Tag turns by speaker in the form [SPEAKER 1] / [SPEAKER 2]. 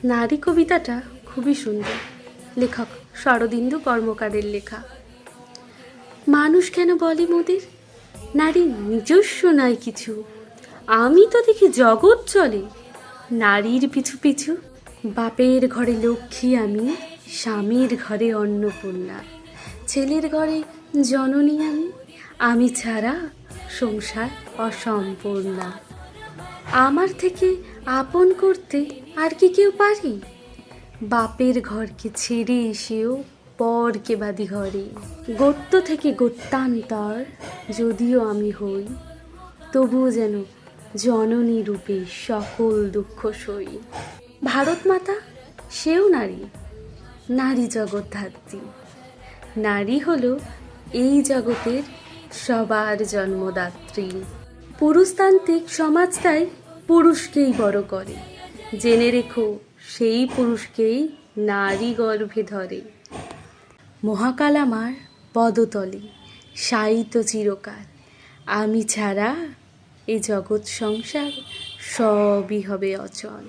[SPEAKER 1] নারী কবিতাটা খুবই সুন্দর, লেখক শরদিন্দু কর্মকারের লেখা। মানুষ কেন বলে মোদের নারী নিজস্ব নয় কিছু, আমি তো দেখি জগৎ চলে নারীর পিছু পিছু। বাপের ঘরে লক্ষ্মী আমি, স্বামীর ঘরে অন্নপূর্ণা, ছেলের ঘরে জননী আমি, আমি ছাড়া সংসার অসম্পূর্ণা। আমার থেকে আপন করতে আর কি কেউ পারে? বাপের ঘরকে ছেড়ে এসেও পরকে বাদি ঘরে। গত্য থেকে গত্যান্তর যদিও আমি হই, তবুও যেন জননী রূপে সকল দুঃখ সই। ভারত মাতা সেও নারী, নারী জগদ্ধাত্রী। নারী হলো এই জগতের সবার জন্মদাত্রী। পুরুষতান্ত্রিক সমাজ তাই পুরুষকেই বড় করে, জেনে রেখো সেই পুরুষকেই নারী গর্ভে ধরে। মহাকাল আমার পদতলে শায়িত চিরকাল, আমি ছাড়া এ জগৎ সংসার সবই হবে অচল।